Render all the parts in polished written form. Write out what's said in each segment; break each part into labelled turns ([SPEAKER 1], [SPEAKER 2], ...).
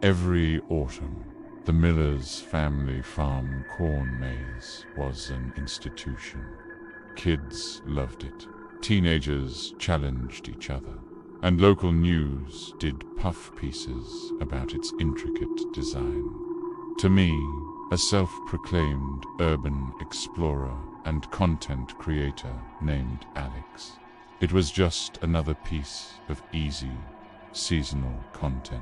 [SPEAKER 1] Every autumn, the miller's family farm corn maze was an institution. Kids loved it, teenagers challenged each other, and local news did puff pieces about its intricate design. To me, a self-proclaimed urban explorer and content creator named Alex, it was just another piece of easy, seasonal content.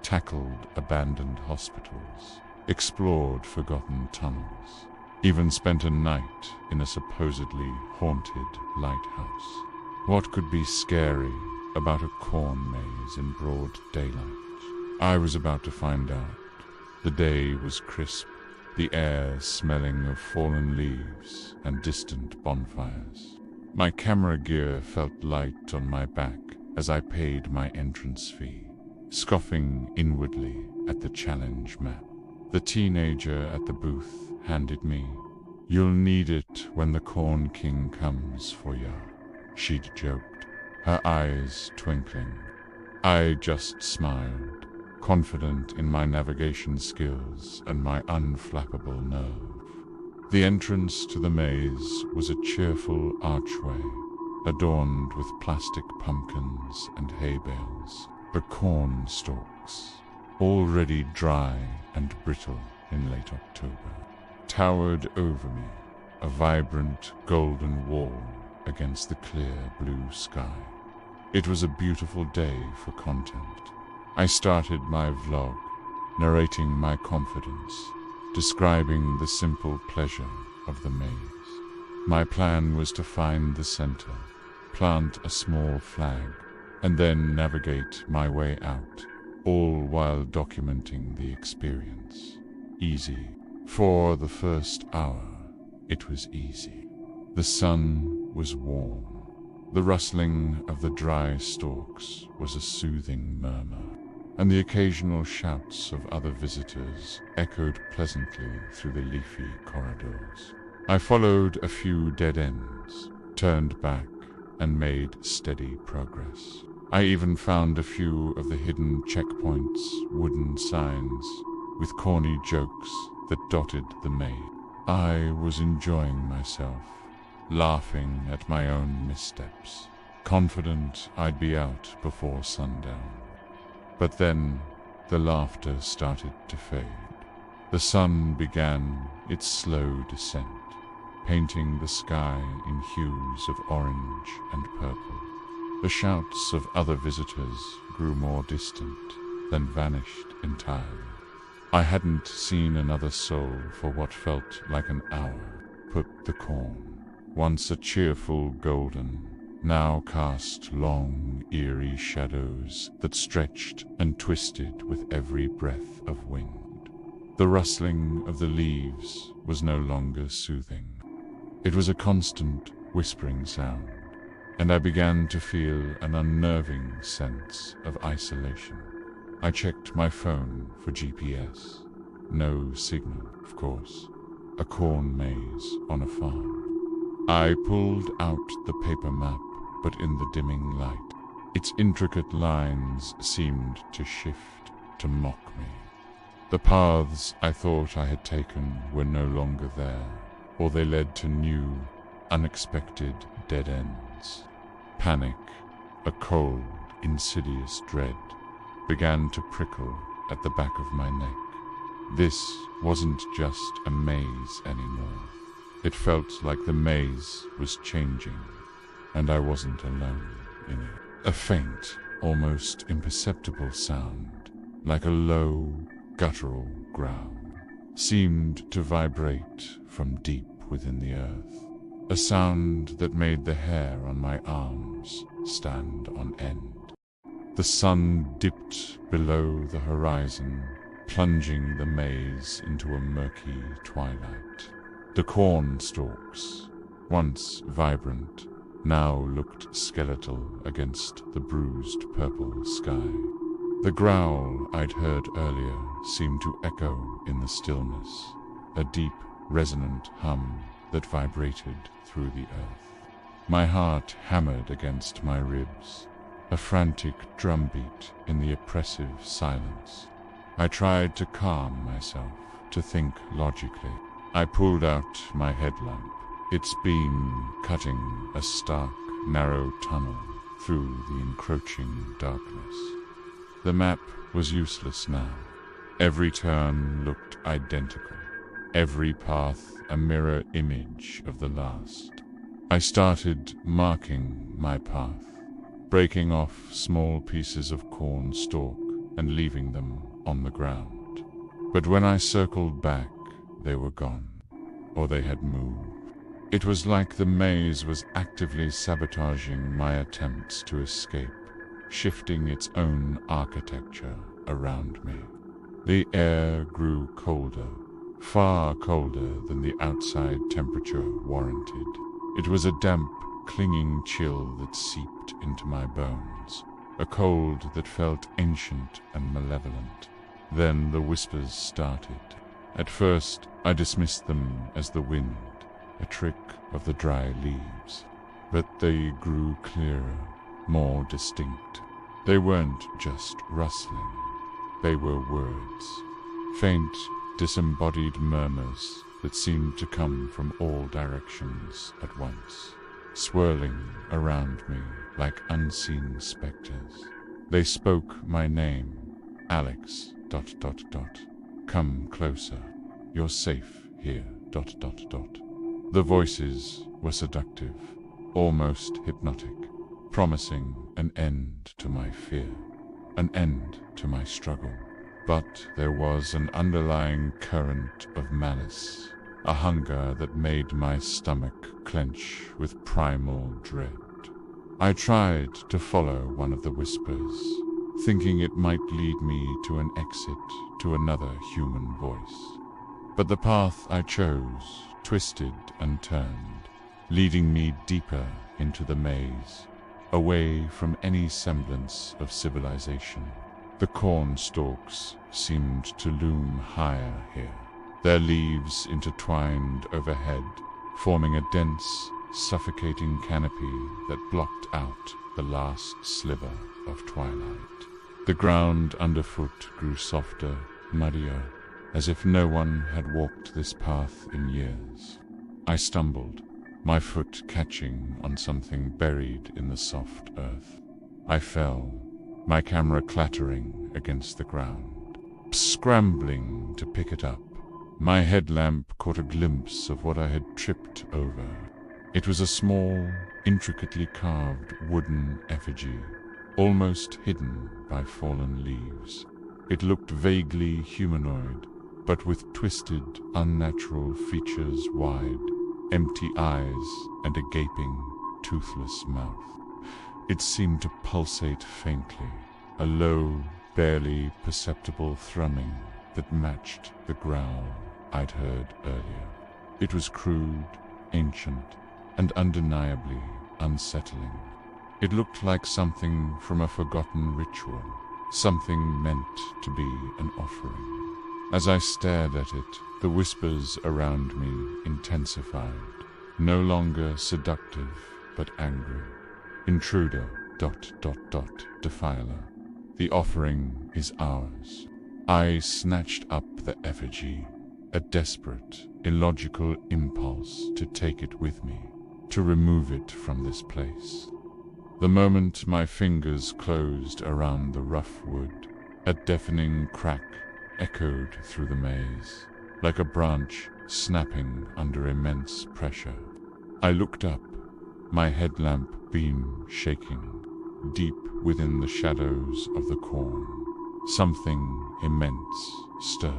[SPEAKER 1] Tackled abandoned hospitals, explored forgotten tunnels, even spent a night in a supposedly haunted lighthouse. What could be scary about a corn maze in broad daylight? I was about to find out. The day was crisp, the air smelling of fallen leaves and distant bonfires. My camera gear felt light on my back as I paid my entrance fee, scoffing inwardly at the challenge map. The teenager at the booth handed me, "You'll need it when the Corn King comes for ya," she'd joked, her eyes twinkling. I just smiled, confident in my navigation skills and my unflappable nerve. The entrance to the maze was a cheerful archway, adorned with plastic pumpkins and hay bales. The corn stalks, already dry and brittle in late October, towered over me, a vibrant golden wall against the clear blue sky. It was a beautiful day for content. I started my vlog, narrating my confidence, describing the simple pleasure of the maze. My plan was to find the center, plant a small flag, and then navigate my way out, all while documenting the experience. Easy. For the first hour, it was easy. The sun was warm. The rustling of the dry stalks was a soothing murmur, and the occasional shouts of other visitors echoed pleasantly through the leafy corridors. I followed a few dead ends, turned back, and made steady progress. I even found a few of the hidden checkpoints' wooden signs with corny jokes that dotted the maze. I was enjoying myself, laughing at my own missteps, confident I'd be out before sundown. But then the laughter started to fade. The sun began its slow descent, painting the sky in hues of orange and purple. The shouts of other visitors grew more distant, then vanished entirely. I hadn't seen another soul for what felt like an hour. Put the corn, once a cheerful golden, now cast long, eerie shadows that stretched and twisted with every breath of wind. The rustling of the leaves was no longer soothing. It was a constant whispering sound, and I began to feel an unnerving sense of isolation. I checked my phone for GPS. No signal, of course. A corn maze on a farm. I pulled out the paper map, but in the dimming light, its intricate lines seemed to shift, to mock me. The paths I thought I had taken were no longer there, or they led to new, unexpected dead ends. Panic, a cold, insidious dread, began to prickle at the back of my neck. This wasn't just a maze anymore. It felt like the maze was changing, and I wasn't alone in it. A faint, almost imperceptible sound, like a low, guttural growl, seemed to vibrate from deep within the earth. A sound that made the hair on my arms stand on end. The sun dipped below the horizon, plunging the maze into a murky twilight. The corn stalks, once vibrant, now looked skeletal against the bruised purple sky. The growl I'd heard earlier seemed to echo in the stillness, a deep, resonant hum that vibrated through the earth. My heart hammered against my ribs, a frantic drumbeat in the oppressive silence. I tried to calm myself, to think logically. I pulled out my headlamp, its beam cutting a stark, narrow tunnel through the encroaching darkness. The map was useless now. Every turn looked identical, every path a mirror image of the last. I started marking my path, breaking off small pieces of corn stalk and leaving them on the ground. But when I circled back, they were gone, or they had moved. It was like the maze was actively sabotaging my attempts to escape, shifting its own architecture around me. The air grew colder, far colder than the outside temperature warranted. It was a damp, clinging chill that seeped into my bones, a cold that felt ancient and malevolent. Then the whispers started. At first, I dismissed them as the wind, a trick of the dry leaves. But they grew clearer, more distinct. They weren't just rustling. They were words, faint, disembodied murmurs that seemed to come from all directions at once, swirling around me like unseen specters. They spoke my name, Alex, ... Come closer. You're safe here, ... The voices were seductive, almost hypnotic, promising an end to my fear, an end to my struggle. But there was an underlying current of malice, a hunger that made my stomach clench with primal dread. I tried to follow one of the whispers, thinking it might lead me to an exit to another human voice. But the path I chose twisted and turned, leading me deeper into the maze, away from any semblance of civilization. The corn stalks seemed to loom higher here, their leaves intertwined overhead, forming a dense, suffocating canopy that blocked out the last sliver of twilight. The ground underfoot grew softer, muddier, as if no one had walked this path in years. I stumbled, my foot catching on something buried in the soft earth. I fell, my camera clattering against the ground. Scrambling to pick it up, my headlamp caught a glimpse of what I had tripped over. It was a small, intricately carved wooden effigy, almost hidden by fallen leaves. It looked vaguely humanoid, but with twisted, unnatural features wide, empty eyes, and a gaping, toothless mouth. It seemed to pulsate faintly, a low, barely perceptible thrumming that matched the growl I'd heard earlier. It was crude, ancient, and undeniably unsettling. It looked like something from a forgotten ritual, something meant to be an offering. As I stared at it, the whispers around me intensified, no longer seductive but angry. Intruder, ... defiler. The offering is ours. I snatched up the effigy, a desperate, illogical impulse to take it with me, to remove it from this place. The moment my fingers closed around the rough wood, a deafening crack echoed through the maze, like a branch snapping under immense pressure. I looked up, my headlamp beam shaking, deep within the shadows of the corn. Something immense stirred.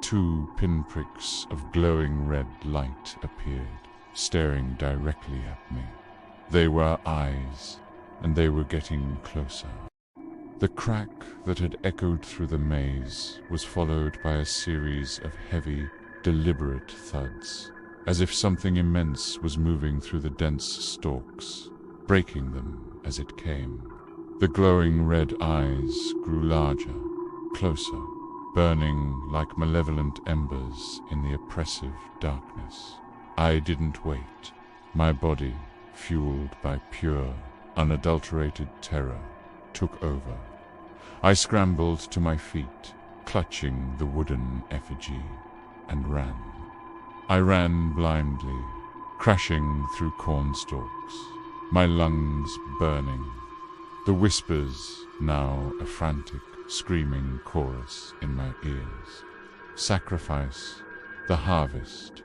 [SPEAKER 1] 2 pinpricks of glowing red light appeared, staring directly at me. They were eyes, and they were getting closer. The crack that had echoed through the maze was followed by a series of heavy, deliberate thuds, as if something immense was moving through the dense stalks, breaking them as it came. The glowing red eyes grew larger, closer, burning like malevolent embers in the oppressive darkness. I didn't wait. My body, fueled by pure, unadulterated terror took over. I scrambled to my feet, clutching the wooden effigy, and ran. I ran blindly, crashing through corn stalks, my lungs burning. The whispers, now a frantic, screaming chorus in my ears. Sacrifice, the harvest, ...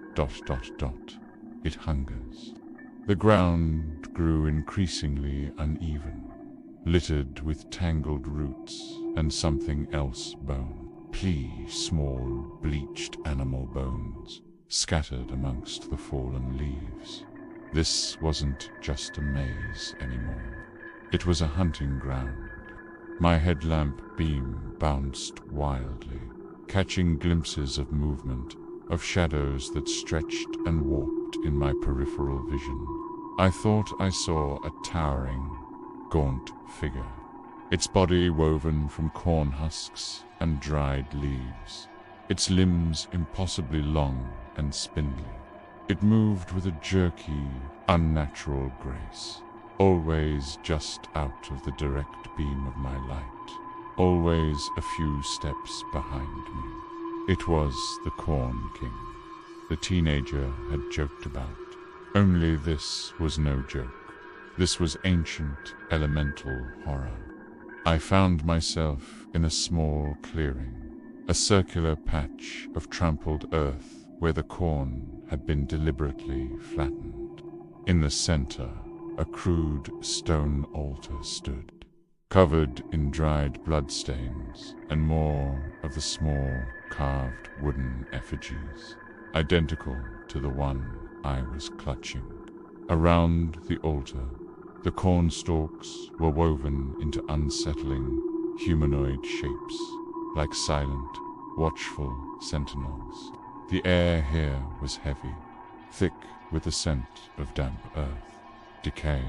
[SPEAKER 1] it hungers. The ground grew increasingly uneven, littered with tangled roots and something else bone. Small, bleached animal bones, scattered amongst the fallen leaves. This wasn't just a maze anymore. It was a hunting ground. My headlamp beam bounced wildly, catching glimpses of movement, of shadows that stretched and warped in my peripheral vision. I thought I saw a towering, gaunt figure, its body woven from corn husks and dried leaves, its limbs impossibly long and spindly. It moved with a jerky, unnatural grace, always just out of the direct beam of my light, always a few steps behind me. It was the Corn King, the teenager had joked about. Only this was no joke. This was ancient, elemental horror. I found myself in a small clearing, a circular patch of trampled earth where the corn had been deliberately flattened. In the center, a crude stone altar stood, covered in dried bloodstains and more of the small, carved wooden effigies, identical to the one I was clutching. Around the altar, the corn stalks were woven into unsettling, humanoid shapes, like silent, watchful sentinels. The air here was heavy, thick with the scent of damp earth, decay,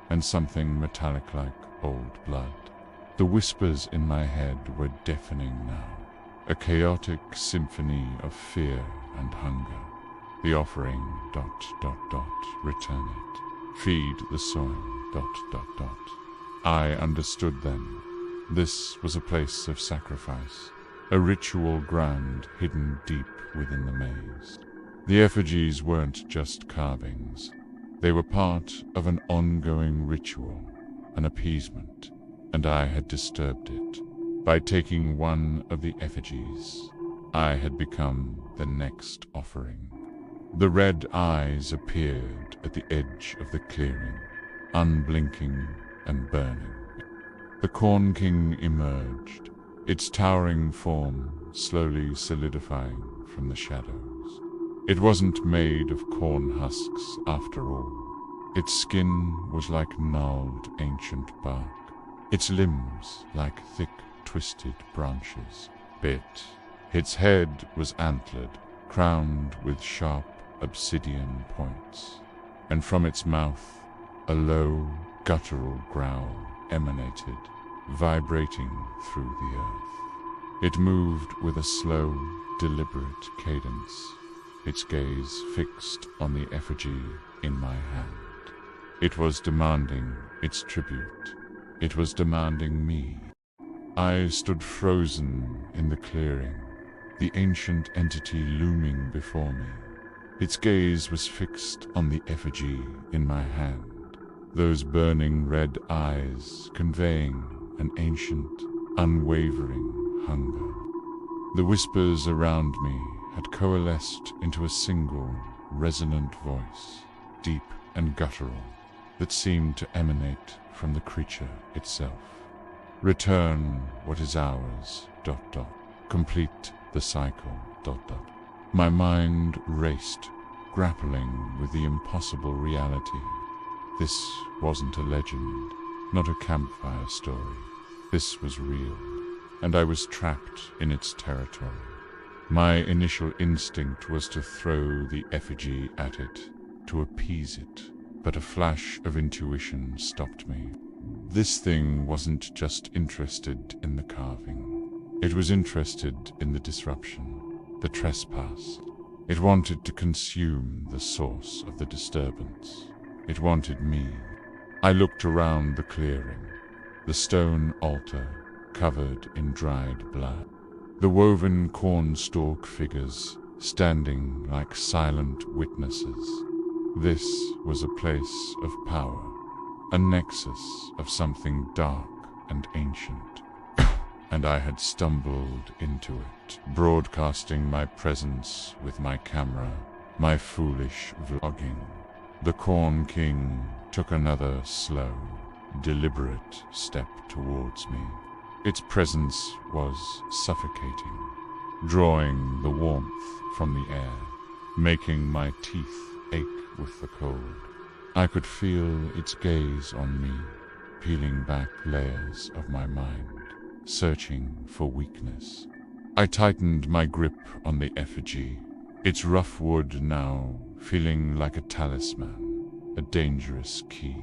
[SPEAKER 1] and something metallic like old blood. The whispers in my head were deafening now, a chaotic symphony of fear and hunger. The offering, ... return it. Feed the soil, ... I understood then. This was a place of sacrifice, a ritual ground hidden deep within the maze. The effigies weren't just carvings. They were part of an ongoing ritual, an appeasement, and I had disturbed it. By taking one of the effigies, I had become the next offering. The red eyes appeared at the edge of the clearing, unblinking and burning. The Corn King emerged, its towering form slowly solidifying from the shadows. It wasn't made of corn husks after all. Its skin was like gnarled ancient bark, its limbs like thick twisted branches, bit. Its head was antlered, crowned with sharp obsidian points, and from its mouth a low, guttural growl emanated, vibrating through the earth. It moved with a slow, deliberate cadence, its gaze fixed on the effigy in my hand. It was demanding its tribute. It was demanding me. I stood frozen in the clearing, the ancient entity looming before me. Its gaze was fixed on the effigy in my hand, those burning red eyes conveying an ancient, unwavering hunger. The whispers around me had coalesced into a single, resonant voice, deep and guttural, that seemed to emanate from the creature itself. Return what is ours, ... Complete the cycle, ... My mind raced, grappling with the impossible reality. This wasn't a legend, not a campfire story. This was real, and I was trapped in its territory. My initial instinct was to throw the effigy at it, to appease it, but a flash of intuition stopped me. This thing wasn't just interested in the carving. It was interested in the disruption, the trespass. It wanted to consume the source of the disturbance. It wanted me. I looked around the clearing, the stone altar covered in dried blood, the woven cornstalk figures standing like silent witnesses. This was a place of power, a nexus of something dark and ancient, and I had stumbled into it, broadcasting my presence with my camera, my foolish vlogging. The Corn King took another slow, deliberate step towards me. Its presence was suffocating, drawing the warmth from the air, making my teeth ache with the cold. I could feel its gaze on me, peeling back layers of my mind, searching for weakness. I tightened my grip on the effigy, its rough wood now feeling like a talisman, a dangerous key.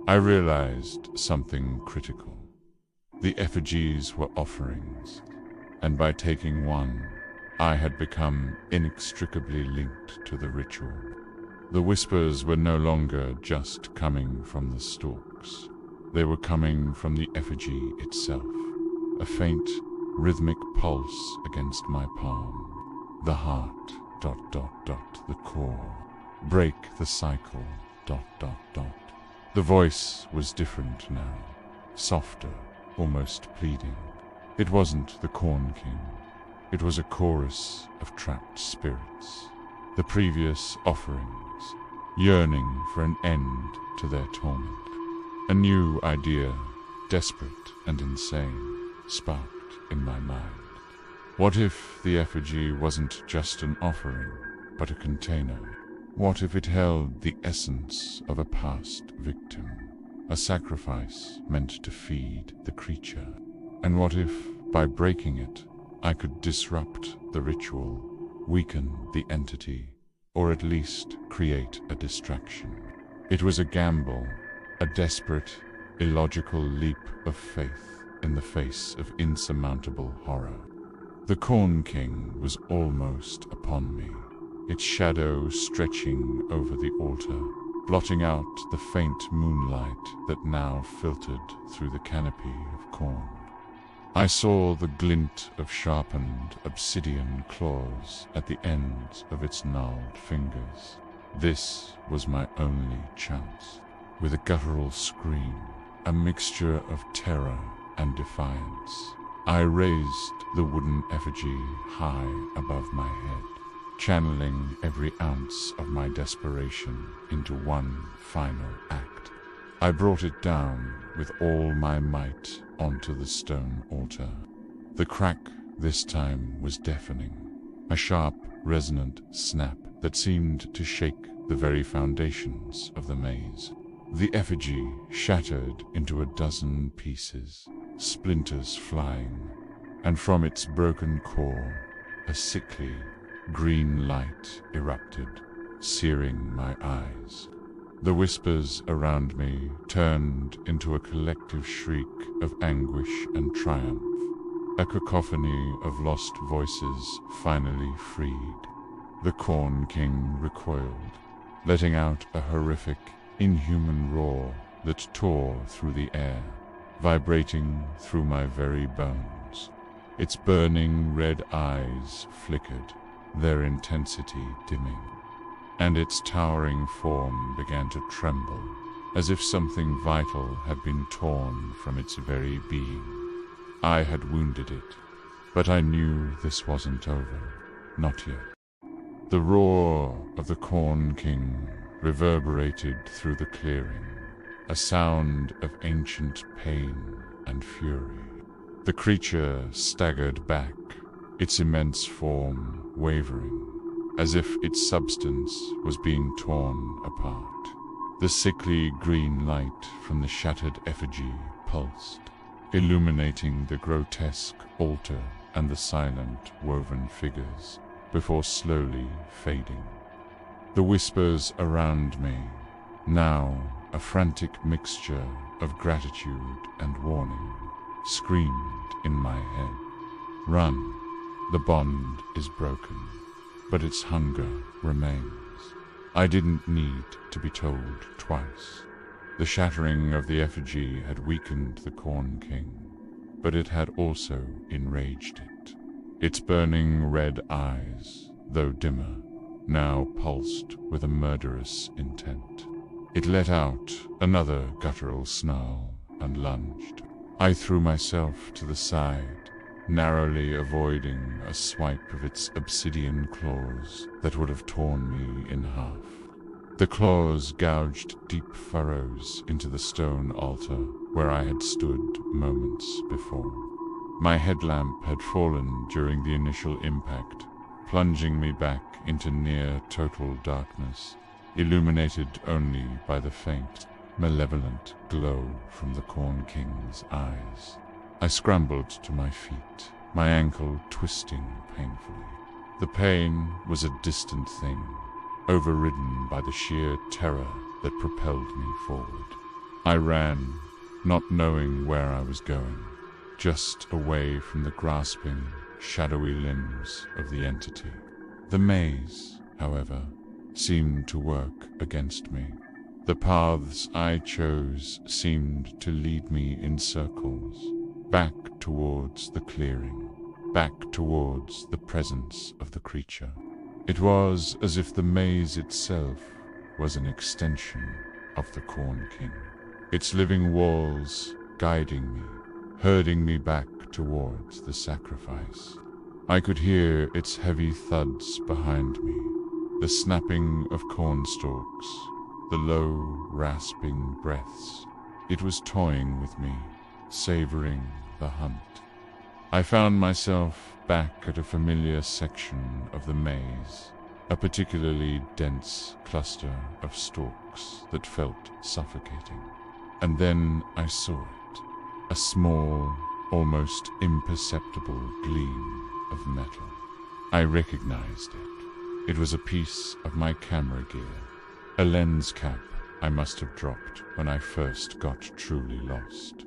[SPEAKER 1] I realized something critical. The effigies were offerings, and by taking one, I had become inextricably linked to the ritual. The whispers were no longer just coming from the stalks. They were coming from the effigy itself, a faint, rhythmic pulse against my palm. The heart, ... the core. Break the cycle, ... The voice was different now, softer, almost pleading. It wasn't the Corn King. It was a chorus of trapped spirits. The previous offerings, yearning for an end to their torment. A new idea, desperate and insane, sparked in my mind. What if the effigy wasn't just an offering, but a container? What if it held the essence of a past victim, a sacrifice meant to feed the creature? And what if, by breaking it, I could disrupt the ritual, weaken the entity, or at least create a distraction? It was a gamble, a desperate, illogical leap of faith in the face of insurmountable horror. The Corn King was almost upon me, its shadow stretching over the altar, blotting out the faint moonlight that now filtered through the canopy of corn. I saw the glint of sharpened obsidian claws at the ends of its gnarled fingers. This was my only chance. With a guttural scream, a mixture of terror and defiance, I raised the wooden effigy high above my head, channeling every ounce of my desperation into one final act. I brought it down with all my might onto the stone altar. The crack this time was deafening, a sharp, resonant snap that seemed to shake the very foundations of the maze. The effigy shattered into a dozen pieces, splinters flying, and from its broken core, a sickly, green light erupted, searing my eyes. The whispers around me turned into a collective shriek of anguish and triumph, a cacophony of lost voices finally freed. The Corn King recoiled, letting out a horrific, inhuman roar that tore through the air, vibrating through my very bones. Its burning red eyes flickered, their intensity dimming, and its towering form began to tremble, as if something vital had been torn from its very being. I had wounded it, but I knew this wasn't over, not yet. The roar of the Corn King reverberated through the clearing, a sound of ancient pain and fury. The creature staggered back, its immense form wavering, as if its substance was being torn apart. The sickly green light from the shattered effigy pulsed, illuminating the grotesque altar and the silent woven figures, before slowly fading. The whispers around me, now a frantic mixture of gratitude and warning, screamed in my head. Run, the bond is broken, but its hunger remains. I didn't need to be told twice. The shattering of the effigy had weakened the Corn King, but it had also enraged it. Its burning red eyes, though dimmer, now pulsed with a murderous intent. It let out another guttural snarl and lunged. I threw myself to the side, narrowly avoiding a swipe of its obsidian claws that would have torn me in half. The claws gouged deep furrows into the stone altar where I had stood moments before. My headlamp had fallen during the initial impact, plunging me back into near total darkness, illuminated only by the faint, malevolent glow from the Corn King's eyes. I scrambled to my feet, my ankle twisting painfully. The pain was a distant thing, overridden by the sheer terror that propelled me forward. I ran, not knowing where I was going, just away from the grasping, shadowy limbs of the entity. The maze, however, seemed to work against me. The paths I chose seemed to lead me in circles, back towards the clearing, back towards the presence of the creature. It was as if the maze itself was an extension of the Corn King, its living walls guiding me, herding me back towards the sacrifice. I could hear its heavy thuds behind me, the snapping of corn stalks, the low, rasping breaths. It was toying with me, savoring the hunt. I found myself back at a familiar section of the maze, a particularly dense cluster of stalks that felt suffocating. And then I saw it, a small, almost imperceptible gleam of metal. I recognized it. It was a piece of my camera gear, a lens cap I must have dropped when I first got truly lost.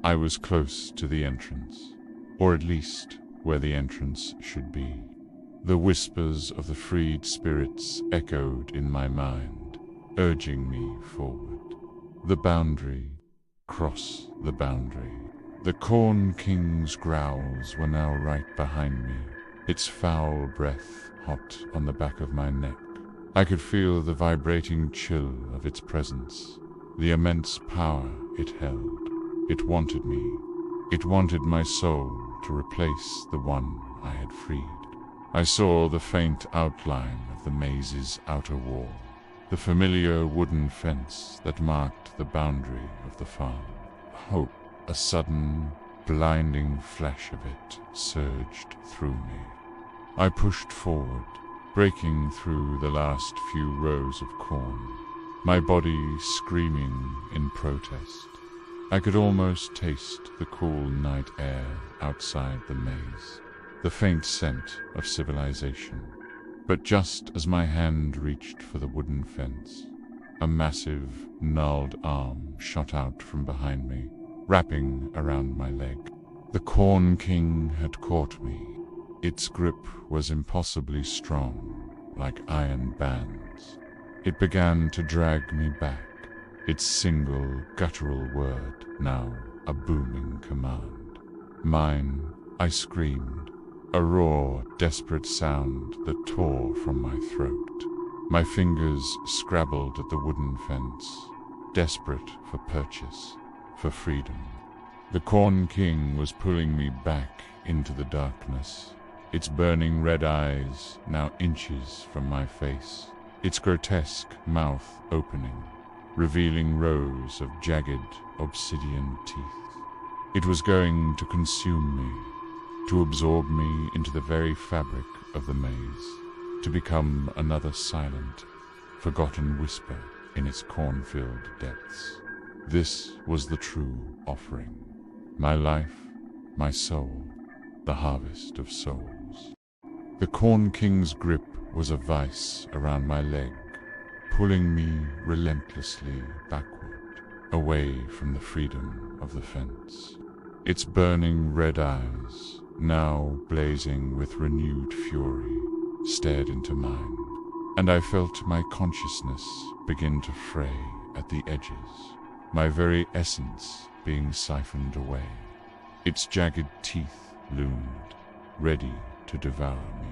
[SPEAKER 1] I was close to the entrance, or at least where the entrance should be. The whispers of the freed spirits echoed in my mind, urging me forward. The boundary, cross the boundary. The Corn King's growls were now right behind me, its foul breath hot on the back of my neck. I could feel the vibrating chill of its presence, the immense power it held. It wanted me. It wanted my soul to replace the one I had freed. I saw the faint outline of the maze's outer wall, the familiar wooden fence that marked the boundary of the farm. Hope, a sudden, blinding flash of it, surged through me. I pushed forward, breaking through the last few rows of corn, my body screaming in protest. I could almost taste the cool night air outside the maze, the faint scent of civilization. But just as my hand reached for the wooden fence, a massive, gnarled arm shot out from behind me, wrapping around my leg. The Corn King had caught me. Its grip was impossibly strong, like iron bands. It began to drag me back, its single, guttural word now a booming command. Mine, I screamed, a raw, desperate sound that tore from my throat. My fingers scrabbled at the wooden fence, desperate for purchase, for freedom. The Corn King was pulling me back into the darkness, its burning red eyes now inches from my face, its grotesque mouth opening, revealing rows of jagged obsidian teeth. It was going to consume me, to absorb me into the very fabric of the maze, to become another silent, forgotten whisper in its corn-filled depths. This was the true offering. My life, my soul, the harvest of souls. The Corn King's grip was a vice around my leg, pulling me relentlessly backward, away from the freedom of the fence. Its burning red eyes, now blazing with renewed fury, stared into mine, and I felt my consciousness begin to fray at the edges. my very essence being siphoned away. Its jagged teeth loomed, ready to devour me.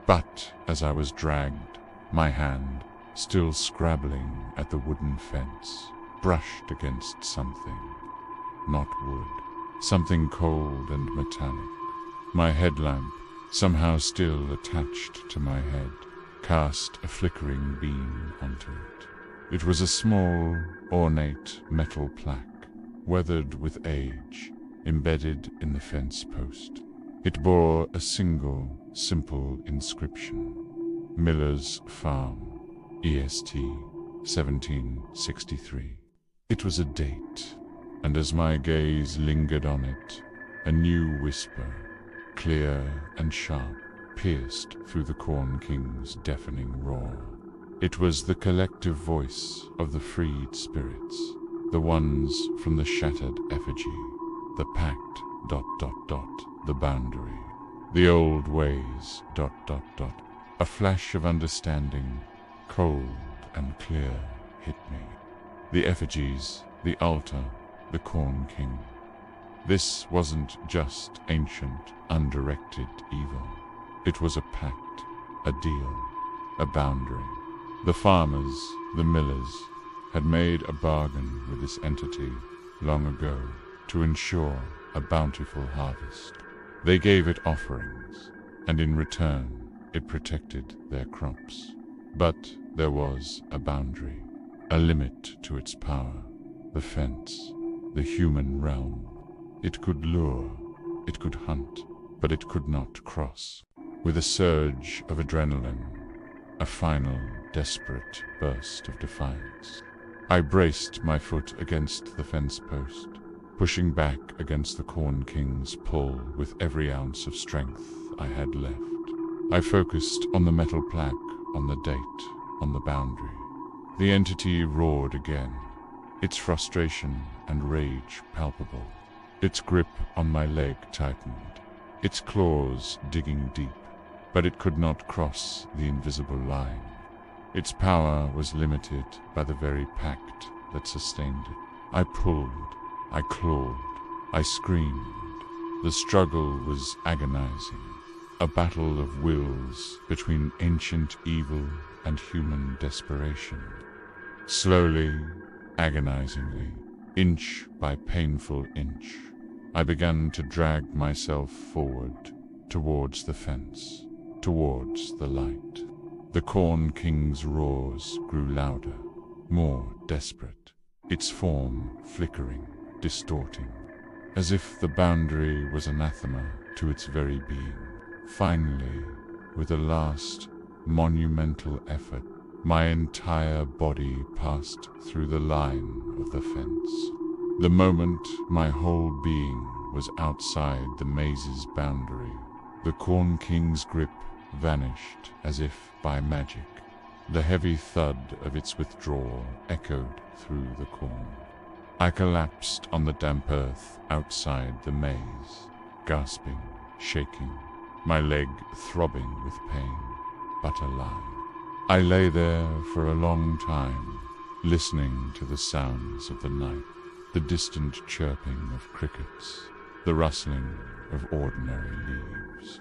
[SPEAKER 1] But as I was dragged, my hand, still scrabbling at the wooden fence, brushed against something. Not wood. Something cold and metallic. My headlamp, somehow still attached to my head, cast a flickering beam onto it. It was a small, ornate metal plaque, weathered with age, embedded in the fence post. It bore a single, simple inscription: Miller's Farm, EST, 1763. It was a date, and as my gaze lingered on it, a new whisper, clear and sharp, pierced through the Corn King's deafening roar. It was the collective voice of the freed spirits, the ones from the shattered effigy, the pact, ... the boundary, the old ways, ... A flash of understanding, cold and clear, hit me. The effigies, the altar, the Corn King. This wasn't just ancient, undirected evil. It was a pact, a deal, a boundary. The farmers, the millers, had made a bargain with this entity long ago to ensure a bountiful harvest. They gave it offerings, and in return it protected their crops. But there was a boundary, a limit to its power, the fence, the human realm. It could lure, it could hunt, but it could not cross. With a surge of adrenaline, a final, desperate burst of defiance, I braced my foot against the fence post, pushing back against the Corn King's pull with every ounce of strength I had left. I focused on the metal plaque, on the date, on the boundary. The entity roared again, its frustration and rage palpable. Its grip on my leg tightened, its claws digging deep, but it could not cross the invisible line. Its power was limited by the very pact that sustained it. I pulled, I clawed, I screamed. The struggle was agonizing, a battle of wills between ancient evil and human desperation. Slowly, agonizingly, inch by painful inch, I began to drag myself forward, towards the fence, towards the light. The Corn King's roars grew louder, more desperate, its form flickering, distorting, as if the boundary was anathema to its very being. Finally, with a last, monumental effort, my entire body passed through the line of the fence. The moment my whole being was outside the maze's boundary, the Corn King's grip vanished as if by magic. The heavy thud of its withdrawal echoed through the corn. I collapsed on the damp earth outside the maze, gasping, shaking, my leg throbbing with pain, but alive. I lay there for a long time, listening to the sounds of the night, the distant chirping of crickets, the rustling of ordinary leaves.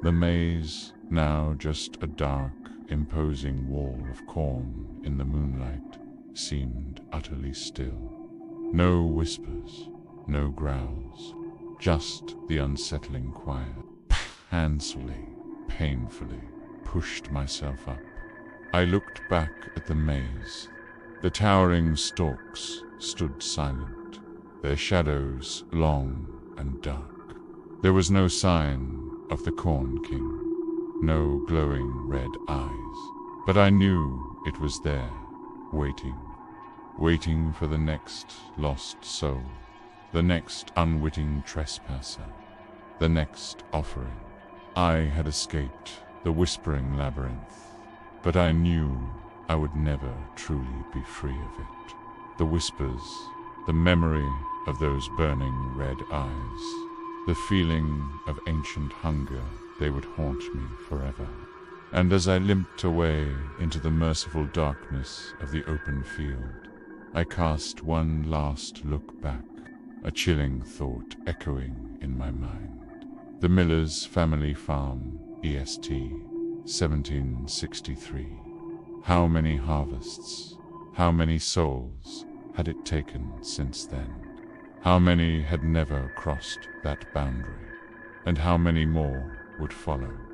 [SPEAKER 1] The maze, now just a dark, imposing wall of corn in the moonlight, seemed utterly still. No whispers, no growls, just the unsettling quiet. Painfully, painfully, pushed myself up. I looked back at the maze. The towering stalks stood silent, their shadows long and dark. There was no sign of the Corn King, no glowing red eyes, but I knew it was there, waiting for the next lost soul, the next unwitting trespasser, the next offering. I had escaped the whispering labyrinth, but I knew I would never truly be free of it. The whispers, the memory of those burning red eyes, the feeling of ancient hunger, they would haunt me forever. And as I limped away into the merciful darkness of the open field, I cast one last look back, a chilling thought echoing in my mind. The Miller's Family Farm, EST, 1763. How many harvests, how many souls had it taken since then? How many had never crossed that boundary? And how many more would follow?